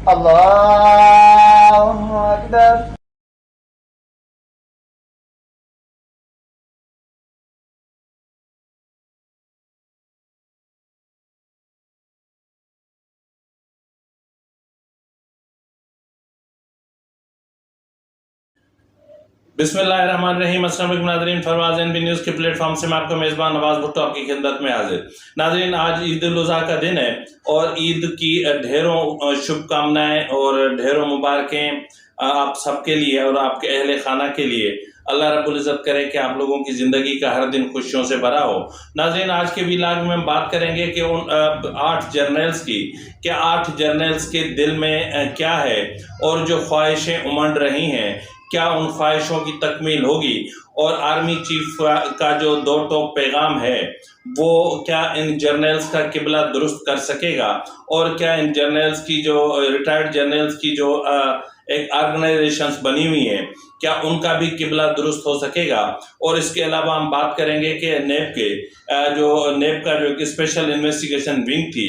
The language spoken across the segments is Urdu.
اللہ اکبر۔ بسم اللہ الرحمن الرحیم۔ السلام علیکم ناظرین، فروز این بی نیوز کے پلیٹ فارم سے میں آپ کا میزبان نواز بھٹو آپ کی خدمت میں حاضر۔ ناظرین، آج عید الاضحیٰ کا دن ہے اور عید کی ڈھیروں شبھ کامنائیں اور ڈھیروں مبارکیں آپ سب کے لیے اور آپ کے اہل خانہ کے لیے۔ اللہ رب العزت کرے کہ آپ لوگوں کی زندگی کا ہر دن خوشیوں سے بھرا ہو۔ ناظرین، آج کے ویلاگ میں ہم بات کریں گے کہ ان 8 جرنیلز کی، کہ 8 جرنیلز کے دل میں کیا ہے اور جو خواہشیں امنڈ رہی ہیں کیا ان خواہشوں کی تکمیل ہوگی، اور آرمی چیف کا جو 2 ٹوک پیغام ہے وہ کیا ان جرنیلز کا قبلہ درست کر سکے گا، اور کیا ان جرنیلز کی جو ریٹائرڈ جرنیلز کی جو ایک آرگنائزیشنز بنی ہوئی ہیں کیا ان کا بھی قبلہ درست ہو سکے گا۔ اور اس کے علاوہ ہم بات کریں گے کہ نیب کا جو ایک اسپیشل انویسٹیگیشن ونگ تھی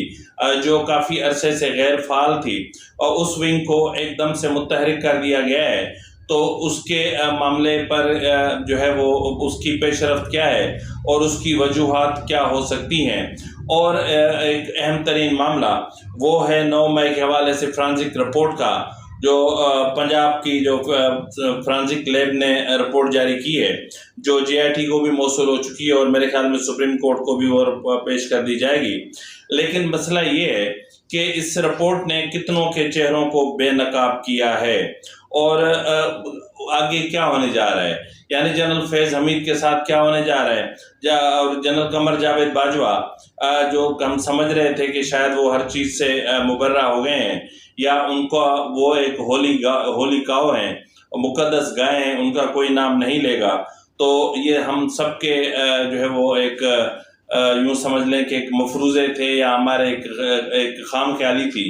جو کافی عرصے سے غیر فعال تھی، اور اس ونگ کو ایک دم سے متحرک کر دیا گیا ہے، تو اس کے معاملے پر جو ہے وہ اس کی پیش رفت کیا ہے اور اس کی وجوہات کیا ہو سکتی ہیں۔ اور ایک اہم ترین معاملہ وہ ہے 9 مئی کے حوالے سے فرانزک رپورٹ کا، جو پنجاب کی جو فرانزک لیب نے رپورٹ جاری کی ہے، جو JIT کو بھی موصول ہو چکی ہے اور میرے خیال میں سپریم کورٹ کو بھی وہ پیش کر دی جائے گی۔ لیکن مسئلہ یہ ہے کہ اس رپورٹ نے کتنوں کے چہروں کو بے نقاب کیا ہے، اور آگے کیا ہونے جا رہا ہے، یعنی جنرل فیض حمید کے ساتھ کیا ہونے جا رہا ہے، اور جنرل قمر جاوید باجوہ جو ہم سمجھ رہے تھے کہ شاید وہ ہر چیز سے مبرہ ہو گئے ہیں، یا ان کو وہ ایک ہولی کاؤ ہیں، مقدس گائے ہیں، ان کا کوئی نام نہیں لے گا، تو یہ ہم سب کے جو ہے وہ ایک یوں سمجھ لیں کہ ایک مفروضے تھے یا ہمارے ایک خام خیالی تھی،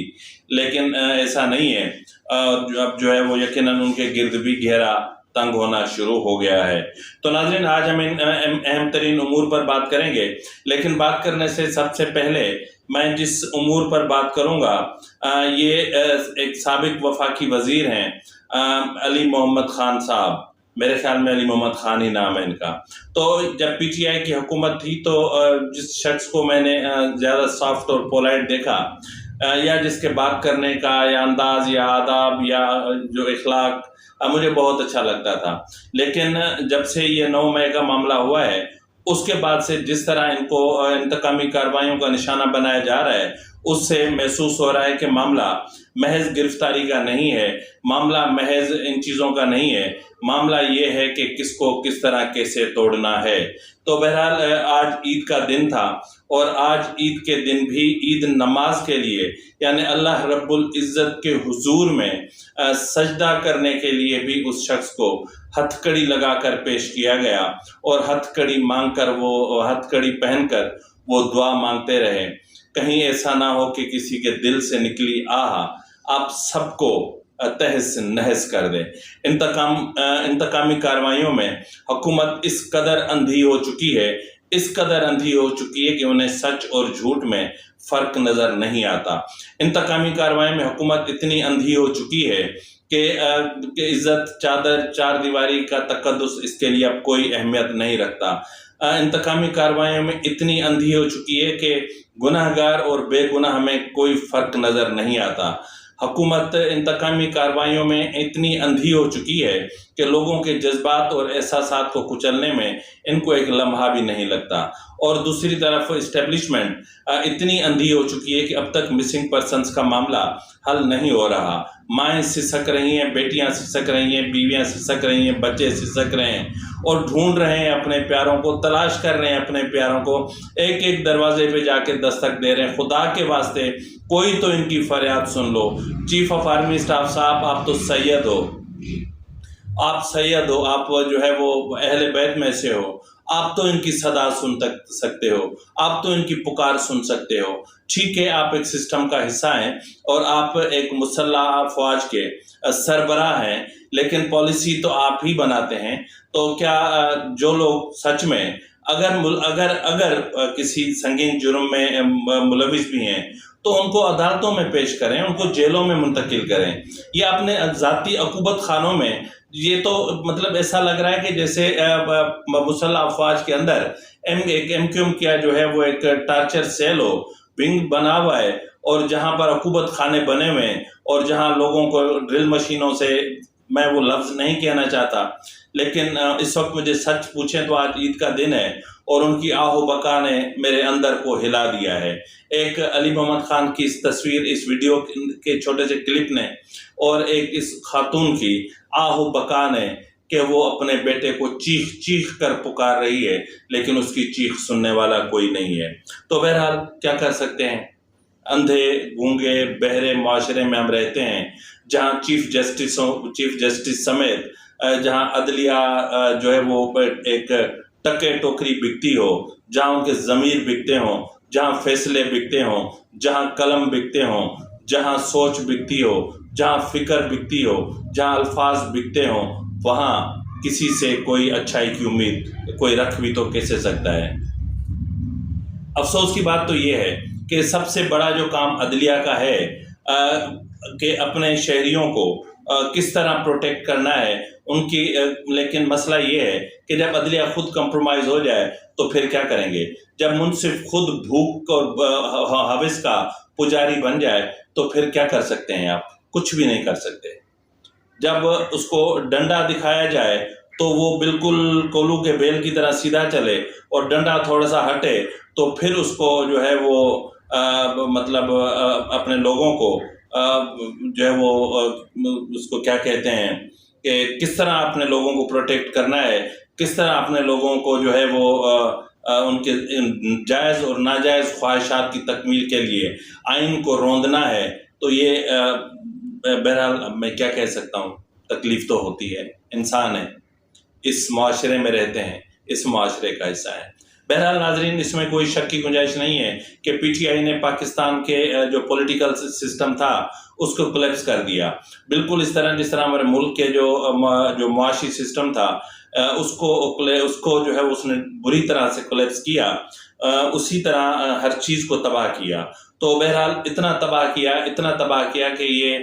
لیکن ایسا نہیں ہے۔ اب جو ہے وہ یقیناً ان کے گرد بھی گھیرا تنگ ہونا شروع ہو گیا ہے۔ تو ناظرین، آج ہم ان اہم ترین امور پر بات کریں گے، لیکن بات کرنے سے سب سے پہلے میں جس امور پر بات کروں گا یہ ایک سابق وفاقی وزیر ہیں علی محمد خان صاحب، میرے خیال میں علی محمد خان ہی نام ہے ان کا۔ تو جب PTI کی حکومت تھی تو جس شخص کو میں نے زیادہ سافٹ اور پولائٹ دیکھا، یا جس کے بات کرنے کا یا انداز یا آداب یا جو اخلاق مجھے بہت اچھا لگتا تھا، لیکن جب سے یہ 9 مئی کا معاملہ ہوا ہے اس کے بعد سے جس طرح ان کو انتقامی کارروائیوں کا نشانہ بنایا جا رہا ہے، اس سے محسوس ہو رہا ہے کہ معاملہ محض گرفتاری کا نہیں ہے، معاملہ محض ان چیزوں کا نہیں ہے، معاملہ یہ ہے کہ کس کو کس طرح کیسے توڑنا ہے۔ تو بہرحال آج عید کا دن تھا، اور آج عید کے دن بھی عید نماز کے لیے، یعنی اللہ رب العزت کے حضور میں سجدہ کرنے کے لیے بھی اس شخص کو ہتھ کڑی لگا کر پیش کیا گیا، اور ہتھ کڑی مانگ کر ہتھ کڑی پہن کر وہ دعا مانگتے رہے، کہیں ایسا نہ ہو کہ کسی کے دل سے نکلی آہ آپ سب کو تہس نہس کر دے۔ انتقامی کارروائیوں میں حکومت اس قدر اندھی ہو چکی ہے، اس قدر اندھی ہو چکی ہے کہ انہیں سچ اور جھوٹ میں فرق نظر نہیں آتا۔ انتقامی کارروائی میں حکومت اتنی اندھی ہو چکی ہے کہ عزت، چادر، چار دیواری کا تقدس اس کے لیے اب کوئی اہمیت نہیں رکھتا۔ انتقامی کارروائیوں میں اتنی اندھی ہو چکی ہے کہ گناہ گار اور بے گناہ میں کوئی فرق نظر نہیں آتا۔ حکومت انتقامی کارروائیوں میں اتنی اندھی ہو چکی ہے کہ لوگوں کے جذبات اور احساسات کو کچلنے میں ان کو ایک لمحہ بھی نہیں لگتا، اور دوسری طرف اسٹیبلشمنٹ اتنی اندھی ہو چکی ہے کہ اب تک مسنگ پرسنز کا معاملہ حل نہیں ہو رہا۔ مائیں سسک رہی ہیں، بیٹیاں سسک رہی ہیں، بیویاں سسک رہی ہیں، بچے سسک رہے ہیں، اور ڈھونڈ رہے ہیں اپنے پیاروں کو، تلاش کر رہے ہیں اپنے پیاروں کو، ایک ایک دروازے پہ جا کے دستک دے رہے ہیں۔ خدا کے واسطے کوئی تو ان کی فریاد سن لو۔ چیف آف آرمی اسٹاف صاحب، آپ تو سید ہو، آپ سید ہو، آپ جو ہے وہ اہل بیت میں سے ہو، آپ تو ان کی صدا سن سکتے ہو، آپ تو ان کی پکار سن سکتے ہو۔ ٹھیک ہے، آپ ایک سسٹم کا حصہ ہیں اور آپ ایک مسلح افواج کے سربراہ ہیں، لیکن پالیسی تو آپ ہی بناتے ہیں۔ تو کیا جو لوگ سچ میں اگر کسی سنگین جرم میں ملوث بھی ہیں تو ان کو عدالتوں میں پیش کریں، ان کو جیلوں میں منتقل کریں. یہ اپنے ذاتی عقوبت خانوں میں، یہ تو مطلب ایسا لگ رہا ہے کہ جیسے مسلح افواج کے اندر ایک MQM کیا جو ہے وہ ایک ٹارچر سیل ہو، ونگ بنا ہوا ہے، اور جہاں پر عقوبت خانے بنے ہوئے ہیں، اور جہاں لوگوں کو ڈرل مشینوں سے، میں وہ لفظ نہیں کہنا چاہتا، لیکن اس وقت مجھے سچ پوچھیں تو آج عید کا دن ہے اور ان کی آہ و بکا نے میرے اندر کو ہلا دیا ہے. ایک علی محمد خان کی اس تصویر، اس ویڈیو کے چھوٹے سے کلپ نے، اور ایک اس خاتون کی آہ و بکا نے کہ وہ اپنے بیٹے کو چیخ چیخ کر پکار رہی ہے، لیکن اس کی چیخ سننے والا کوئی نہیں ہے. تو بہرحال کیا کر سکتے ہیں؟ اندھے گونگے بہرے معاشرے میں ہم رہتے ہیں، جہاں چیف جسٹس سمیت جہاں عدلیہ جو ہے وہ ایک ٹکے ٹوکری بکتی ہو، جہاں ان کے ضمیر بکتے ہوں، جہاں فیصلے بکتے ہوں، جہاں قلم بکتے ہوں، جہاں سوچ بکتی ہو، جہاں فکر بکتی ہو، جہاں الفاظ بکتے ہوں، وہاں کسی سے کوئی اچھائی کی امید کوئی رکھ بھی تو کیسے سکتا ہے؟ افسوس کی بات تو یہ ہے کہ سب سے بڑا جو کام عدلیہ کا ہے کہ اپنے شہریوں کو کس طرح پروٹیکٹ کرنا ہے ان کی، لیکن مسئلہ یہ ہے کہ جب عدلیہ خود کمپرومائز ہو جائے تو پھر کیا کریں گے؟ جب منصف خود بھوک اور ہوس کا پجاری بن جائے تو پھر کیا کر سکتے ہیں آپ؟ کچھ بھی نہیں کر سکتے. جب اس کو ڈنڈا دکھایا جائے تو وہ بالکل کولو کے بیل کی طرح سیدھا چلے، اور ڈنڈا تھوڑا سا ہٹے تو پھر اس کو جو ہے وہ مطلب اپنے لوگوں کو جو ہے وہ اس کو کیا کہتے ہیں کہ کس طرح اپنے لوگوں کو پروٹیکٹ کرنا ہے، کس طرح اپنے لوگوں کو جو ہے وہ ان کے جائز اور ناجائز خواہشات کی تکمیل کے لیے آئین کو روندنا ہے. تو یہ بہرحال میں کیا کہہ سکتا ہوں، تکلیف تو ہوتی ہے، انسان ہے، اس معاشرے میں رہتے ہیں، اس معاشرے کا حصہ ہے. بہرحال ناظرین، اس میں کوئی شک کی گنجائش نہیں ہے کہ PTI نے پاکستان کے جو پولیٹیکل سسٹم تھا اس کو کولیپس کر دیا، بالکل اس طرح جس طرح ہمارے ملک کے جو معاشی سسٹم تھا اس کو جو ہے اس نے بری طرح سے کولیپس کیا، اسی طرح ہر چیز کو تباہ کیا. تو بہرحال اتنا تباہ کیا کہ یہ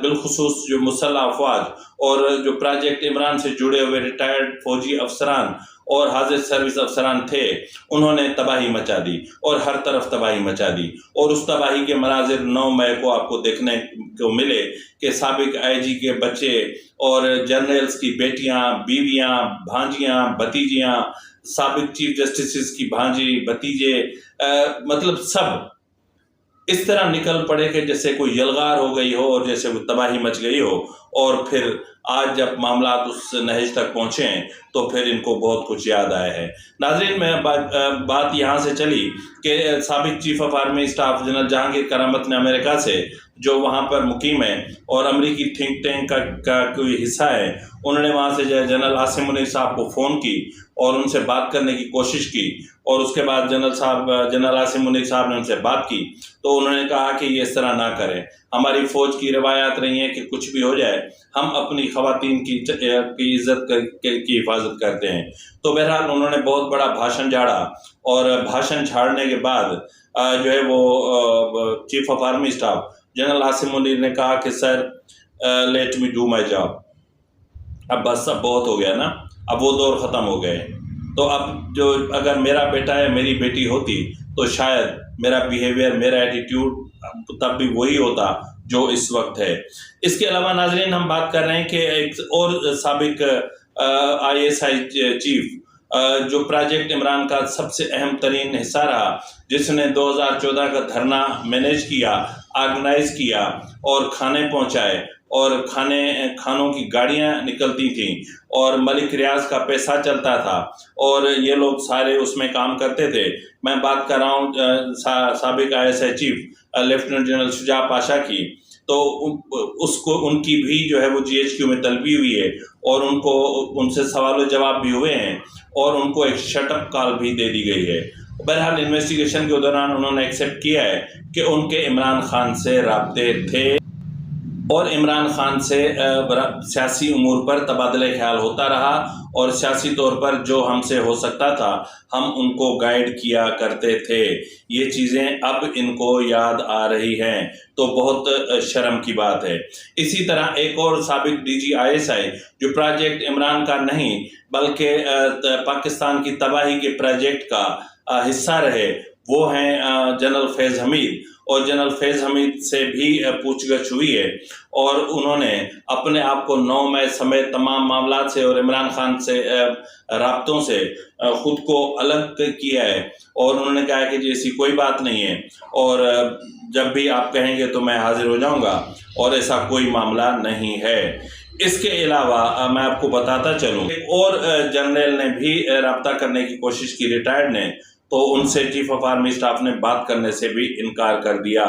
بالخصوص جو مسلح افواج اور جو پروجیکٹ عمران سے جڑے ہوئے ریٹائرڈ فوجی افسران اور حاضر سروس افسران تھے، انہوں نے تباہی مچا دی اور ہر طرف تباہی مچا دی. اور اس تباہی کے مناظر 9 مئی کو آپ کو دیکھنے کو ملے کہ سابق IG کے بچے اور جرنلز کی بیٹیاں، بیویاں، بھانجیاں، بھتیجیاں، سابق چیف جسٹسز کی بھانجی، بھتیجے، مطلب سب اس طرح نکل پڑے کہ جیسے کوئی یلغار ہو گئی ہو اور جیسے کوئی تباہی مچ گئی ہو. اور پھر آج جب معاملات اس نہج تک پہنچے ہیں تو پھر ان کو بہت کچھ یاد آیا ہے. ناظرین، میں بات یہاں سے چلی کہ سابق chief of army staff general Jahangir کرامت نے امریکہ سے، جو وہاں پر مقیم ہے اور امریکی تھنک ٹینک کا کوئی حصہ ہے، انہوں نے وہاں سے جنرل عاصم منیر صاحب کو فون کی اور ان سے بات کرنے کی کوشش کی، اور اس کے بعد جنرل عاصم منیر صاحب نے ان سے بات کی تو انہوں نے کہا کہ یہ اس طرح نہ کریں. ہماری فوج کی روایات رہی ہیں کہ کچھ بھی ہو جائے ہم اپنی خواتین کی عزت کی حفاظت کرتے ہیں. تو بہرحال انہوں نے بہت بڑا بھاشن جھاڑا، اور بھاشن جھاڑنے کے بعد جو ہے وہ chief of army staff general Asim Munir نے کہا کہ sir let me do my job. اب بس اب بہت ہو گیا نا، اب وہ دور ختم ہو گئے. تو اب جو اگر میرا بیٹا یا میری بیٹی ہوتی تو شاید میرا بیہیویئر، میرا ایٹیٹیوڈ تب بھی وہی ہوتا جو اس وقت ہے. اس کے علاوہ ناظرین، ہم بات کر رہے ہیں کہ ایک اور سابق ISI چیف جو پروجیکٹ عمران کا سب سے اہم ترین حصہ رہا، جس نے 2014 کا دھرنا مینیج کیا، آرگنائز کیا اور کھانے پہنچائے، اور کھانوں کی گاڑیاں نکلتی تھیں اور ملک ریاض کا پیسہ چلتا تھا اور یہ لوگ سارے اس میں کام کرتے تھے. میں بات کر رہا ہوں سابق ISI چیف لیفٹیننٹ جنرل شجاع پاشا کی. تو ان کی بھی جو ہے وہ GHQ میں طلبی ہوئی ہے، اور ان سے سوال و جواب بھی ہوئے ہیں، اور ان کو ایک شٹ اپ کال بھی دے دی گئی ہے. بہرحال انویسٹیگیشن کے دوران انہوں نے ایکسیپٹ کیا ہے کہ ان کے عمران خان سے رابطے تھے. اور عمران خان سے سیاسی امور پر تبادلہ خیال ہوتا رہا، اور سیاسی طور پر جو ہم سے ہو سکتا تھا ہم ان کو گائیڈ کیا کرتے تھے۔ یہ چیزیں اب ان کو یاد آ رہی ہیں تو بہت شرم کی بات ہے۔ اسی طرح ایک اور سابق ڈی جی ISI جو پروجیکٹ عمران کا نہیں بلکہ پاکستان کی تباہی کے پروجیکٹ کا حصہ رہے، وہ ہیں جنرل فیض حمید، اور جنرل فیض حمید سے بھی پوچھ گچھ ہوئی ہے، اور انہوں نے اپنے آپ کو 9 مئی سمیت تمام معاملات سے اور عمران خان سے رابطوں سے خود کو الگ کیا ہے، اور انہوں نے کہا کہ ایسی کوئی بات نہیں ہے، اور جب بھی آپ کہیں گے تو میں حاضر ہو جاؤں گا، اور ایسا کوئی معاملہ نہیں ہے۔ اس کے علاوہ میں آپ کو بتاتا چلوں ایک اور جنرل نے بھی رابطہ کرنے کی کوشش کی، ریٹائرڈ نے، تو ان سے چیف آف آرمی اسٹاف نے بات کرنے سے بھی انکار کر دیا۔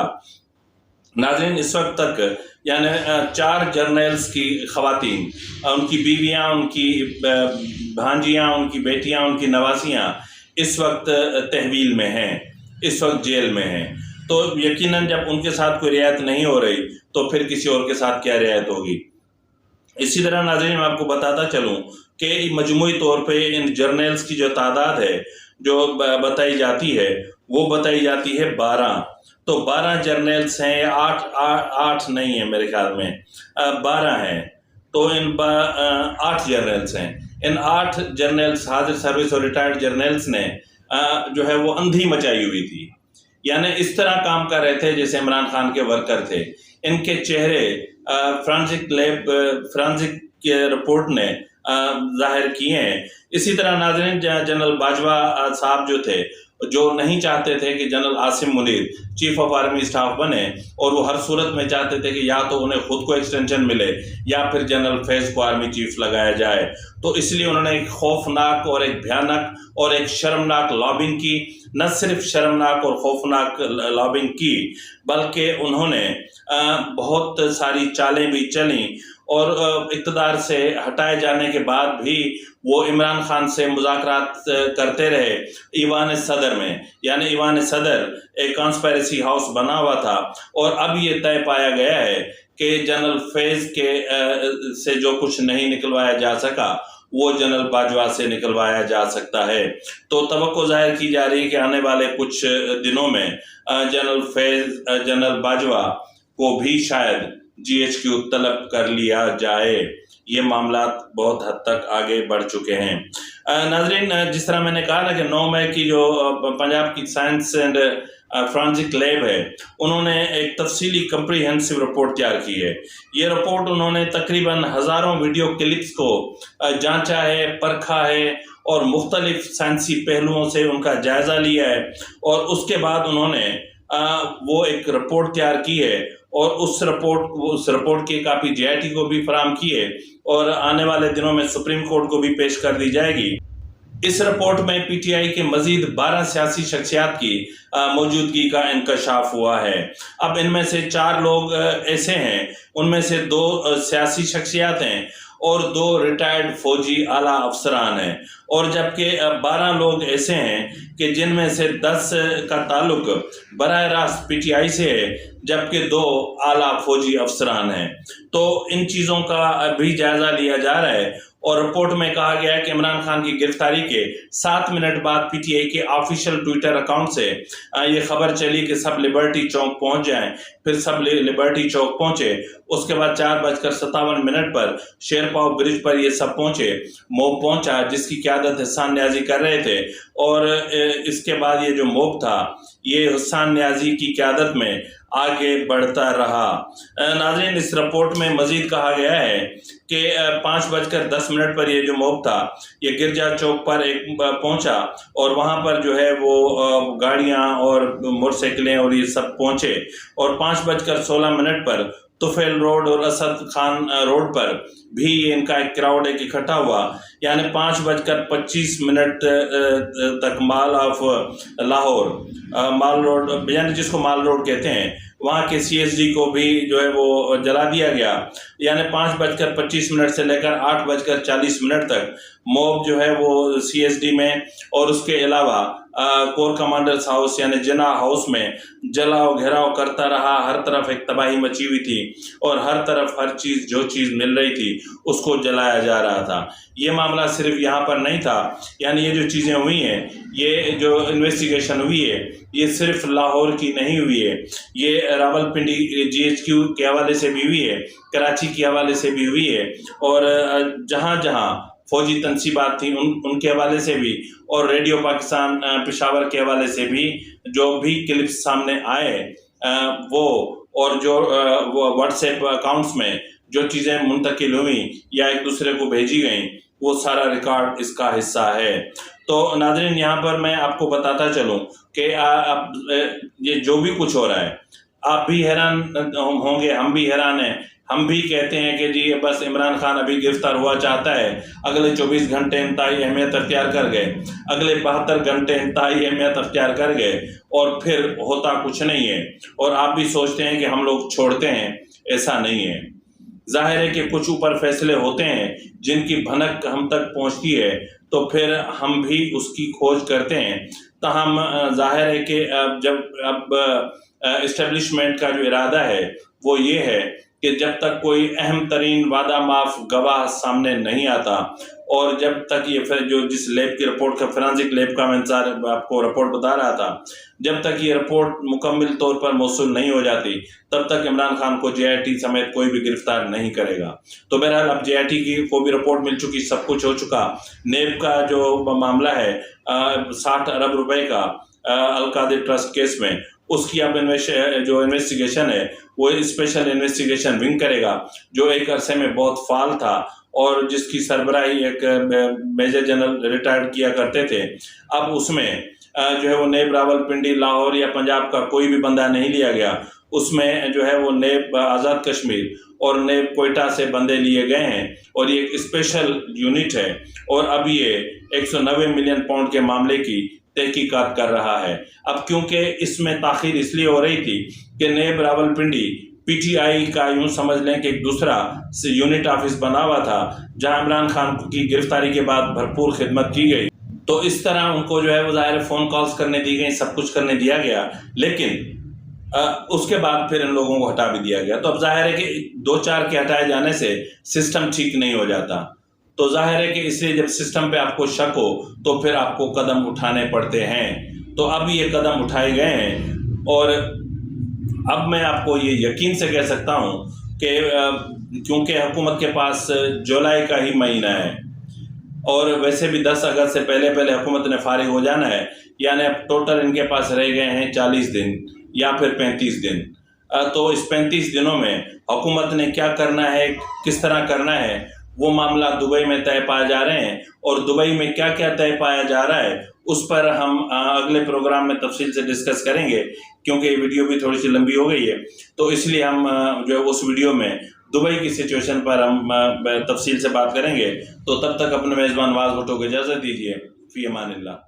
ناظرین، اس وقت تک یعنی 4 جرنیلز کی خواتین، ان کی بیویاں، ان کی بھانجیاں، ان کی بیٹیاں، ان کی نوازیاں اس وقت تحویل میں ہیں، اس وقت جیل میں ہیں، تو یقیناً جب ان کے ساتھ کوئی رعایت نہیں ہو رہی تو پھر کسی اور کے ساتھ کیا رعایت ہوگی۔ اسی طرح ناظرین میں آپ کو بتاتا چلوں کہ مجموعی طور پہ ان جرنیلز کی جو تعداد ہے جو بتائی جاتی ہے وہ بتائی جاتی ہے 12، تو 12 جرنیلز ہیں، 8 نہیں ہیں میرے خیال میں، 12 ہیں، تو ان 8 جرنیلز ہیں۔ ان 8 جرنیلز حاضر سروس اور ریٹائرڈ جرنیلز نے جو ہے وہ اندھی مچائی ہوئی تھی، یعنی اس طرح کام کر رہے تھے جیسے عمران خان کے ورکر تھے۔ ان کے چہرے فرانزک رپورٹ نے ظاہر کیے ہیں۔ اسی طرح ناظرین جنرل باجوہ صاحب جو تھے، جو نہیں چاہتے تھے کہ general Asim Munir chief of army staff بنے، اور وہ ہر صورت میں چاہتے تھے کہ یا تو انہیں خود کو ایکسٹینشن ملے یا پھر جنرل فیض کو آرمی چیف لگایا جائے، تو اس لیے انہوں نے ایک خوفناک اور ایک بھیانک اور ایک شرمناک لابنگ کی۔ نہ صرف شرمناک اور خوفناک لابنگ کی بلکہ انہوں نے بہت ساری چالیں بھی چلیں، اور اقتدار سے ہٹائے جانے کے بعد بھی وہ عمران خان سے مذاکرات کرتے رہے ایوان صدر میں، یعنی ایوان صدر ایک کانسپیریسی ہاؤس بنا ہوا تھا، اور اب یہ طے پایا گیا ہے کہ جنرل فیض کے سے جو کچھ نہیں نکلوایا جا سکا وہ جنرل باجوہ سے نکلوایا جا سکتا ہے۔ تو توقع ظاہر کی جا رہی ہے کہ آنے والے کچھ دنوں میں جنرل باجوہ کو بھی شاید GHQ طلب کر لیا جائے۔ یہ معاملات بہت حد تک آگے بڑھ چکے ہیں۔ ناظرین، جس طرح میں نے کہا نا کہ 9 مئی کی جو پنجاب کی سائنس اینڈ فرانزک لیب ہے، انہوں نے ایک تفصیلی کمپریہنسو رپورٹ تیار کی ہے۔ یہ رپورٹ انہوں نے تقریباً ہزاروں ویڈیو کلپس کو جانچا ہے، پرکھا ہے، اور مختلف سائنسی پہلوؤں سے ان کا جائزہ لیا ہے، اور اس کے بعد انہوں نے وہ ایک رپورٹ تیار کی ہے، اور اس رپورٹ کی کاپی JIT کو بھی فراہم کی ہے، اور آنے والے دنوں میں سپریم کورٹ کو بھی پیش کر دی جائے گی۔ اس رپورٹ میں PTI کے مزید 12 سیاسی شخصیات کی موجودگی کا انکشاف ہوا ہے۔ اب ان میں سے 4 لوگ ایسے ہیں، ان میں سے 2 سیاسی شخصیات ہیں اور 2 ریٹائرڈ فوجی اعلیٰ افسران ہیں، اور جبکہ 12 لوگ ایسے ہیں کہ جن میں سے 10 کا تعلق براہ راست PTI سے ہے، جبکہ 2 اعلیٰ فوجی افسران ہیں۔ تو ان چیزوں کا بھی جائزہ لیا جا رہا ہے، اور رپورٹ میں کہا گیا ہے کہ عمران خان کی گرفتاری کے 7 منٹ بعد PTI کے آفیشیل ٹویٹر اکاؤنٹ سے یہ خبر چلی کہ سب لبرٹی چوک پہنچ جائیں، پھر سب لبرٹی چوک پہنچے۔ اس کے بعد 4:57 پر شیرپاؤ برج پر یہ سب پہنچے، موب پہنچا جس کی قیادت حسان نیازی کر رہے تھے، اور اس کے بعد یہ جو موب تھا یہ حسان نیازی کی قیادت میں آگے بڑھتا رہا۔ ناظرین، اس رپورٹ میں مزید کہا گیا ہے کہ 5:10 پر یہ جو موب تھا یہ گرجا چوک پر پہنچا، اور وہاں پر جو ہے وہ گاڑیاں اور موٹر سائیکلیں اور یہ سب پہنچے، اور 5:16 پر طفیل روڈ اور اسد خان روڈ پر بھی ان کا ایک کراؤڈ اکٹھا ہوا، یعنی 5:25 تک mall of Lahore, mall road یعنی جس کو مال روڈ کہتے ہیں، وہاں کے CSD کو بھی جو ہے وہ جلا دیا گیا. یعنی 5:25 سے لے کر 8:40 تک موب جو ہے وہ CSD میں اور اس کے علاوہ کور کمانڈرز ہاؤس یعنی جناح ہاؤس میں جلاؤ گھیراؤ کرتا رہا. ہر طرف ایک تباہی مچی ہوئی تھی اور ہر طرف ہر چیز جو چیز مل رہی تھی اس کو جلایا جا رہا تھا. یہ معاملہ صرف یہاں پر نہیں تھا. یعنی یہ جو چیزیں ہوئی ہیں، یہ جو انویسٹیگیشن ہوئی ہے، یہ صرف لاہور کی نہیں ہوئی ہے، یہ راولپنڈی GHQ کے حوالے سے بھی ہوئی ہے، کراچی کے حوالے سے بھی ہوئی ہے، اور جہاں جہاں فوجی تنصیبات تھیں ان کے حوالے سے بھی، اور ریڈیو پاکستان پشاور کے حوالے سے بھی جو بھی کلپس سامنے آئے وہ، اور جو واٹس ایپ اکاؤنٹس میں جو چیزیں منتقل ہوئیں یا ایک دوسرے کو بھیجی گئیں، وہ سارا ریکارڈ اس کا حصہ ہے. تو ناظرین، یہاں پر میں آپ کو بتاتا چلوں کہ یہ جو بھی کچھ ہو رہا ہے، آپ بھی حیران ہوں گے، ہم بھی حیران ہیں. ہم بھی کہتے ہیں کہ جی بس عمران خان ابھی گرفتار ہوا چاہتا ہے، اگلے 24 گھنٹے انتہائی اہمیت اختیار کر گئے، اگلے 72 گھنٹے انتہائی اہمیت اختیار کر گئے، اور پھر ہوتا کچھ نہیں ہے. اور آپ بھی سوچتے ہیں کہ ہم لوگ چھوڑتے ہیں. ایسا نہیں ہے. ظاہر ہے کہ کچھ اوپر فیصلے ہوتے ہیں جن کی بھنک ہم تک پہنچتی ہے تو پھر ہم بھی اس کی کھوج کرتے ہیں. تاہم ظاہر ہے کہ اب اسٹیبلشمنٹ کا جو ارادہ ہے وہ یہ ہے کہ جب تک کوئی اہم ترین وعدہ معاف گواہ سامنے نہیں آتا، اور جب تک یہ جس لیب کی رپورٹ کا، فرانزک لیب کا میں آپ کو رپورٹ بتا رہا تھا، جب تک یہ رپورٹ مکمل طور پر موصول نہیں ہو جاتی تب تک عمران خان کو JIT سمیت کوئی بھی گرفتار نہیں کرے گا. تو بہرحال اب JIT کی کو بھی رپورٹ مل چکی، سب کچھ ہو چکا. نیب کا جو معاملہ ہے 60 ارب روپے کا القادر ٹرسٹ کیس میں، اس کی اب جو انویسٹیگیشن ہے وہ اسپیشل انویسٹیگیشن ونگ کرے گا، جو ایک عرصے میں بہت فعال تھا اور جس کی سربراہی ایک میجر جنرل ریٹائرڈ کیا کرتے تھے. اب اس میں جو ہے وہ نیب راولپنڈی، لاہور یا پنجاب کا کوئی بھی بندہ نہیں لیا گیا. اس میں جو ہے وہ نیب آزاد کشمیر اور نیب کوئٹہ سے بندے لیے گئے ہیں، اور یہ ایک اسپیشل یونٹ ہے. اور اب یہ 190 ملین پاؤنڈ کے معاملے کی تحقیقات کر رہا ہے. اب کیونکہ اس میں تاخیر اس لیے ہو رہی تھی کہ نیب راولپنڈی PTI کا یوں سمجھ لیں کہ ایک دوسرا یونٹ آفس بنا ہوا تھا جہاں عمران خان کی گرفتاری کے بعد بھرپور خدمت کی گئی. تو اس طرح ان کو جو ہے وہ ظاہر فون کالز کرنے دی گئی، سب کچھ کرنے دیا گیا، لیکن اس کے بعد پھر ان لوگوں کو ہٹا بھی دیا گیا. تو اب ظاہر ہے کہ 2-4 کے ہٹائے جانے سے سسٹم ٹھیک نہیں ہو جاتا. تو ظاہر ہے کہ اس لیے جب سسٹم پہ آپ کو شک ہو تو پھر آپ کو قدم اٹھانے پڑتے ہیں. تو اب یہ قدم اٹھائے گئے ہیں، اور اب میں آپ کو یہ یقین سے کہہ سکتا ہوں کہ کیونکہ حکومت کے پاس جولائی کا ہی مہینہ ہے، اور ویسے بھی 10 اگست سے پہلے حکومت نے فارغ ہو جانا ہے. یعنی اب ٹوٹل ان کے پاس رہ گئے ہیں 40 دن یا پھر 35 دن. تو اس 35 دنوں میں حکومت نے کیا کرنا ہے، کس طرح کرنا ہے، وہ معاملہ دبئی میں طے پائے جا رہے ہیں. اور دبئی میں کیا کیا طے پایا جا رہا ہے اس پر ہم اگلے پروگرام میں تفصیل سے ڈسکس کریں گے، کیونکہ یہ ویڈیو بھی تھوڑی سی لمبی ہو گئی ہے. تو اس لیے ہم جو ہے اس ویڈیو میں دبئی کی سچویشن پر ہم تفصیل سے بات کریں گے. تو تب تک اپنے میزبان نواز بھٹو کو اجازت دیجیے. فی امان اللہ.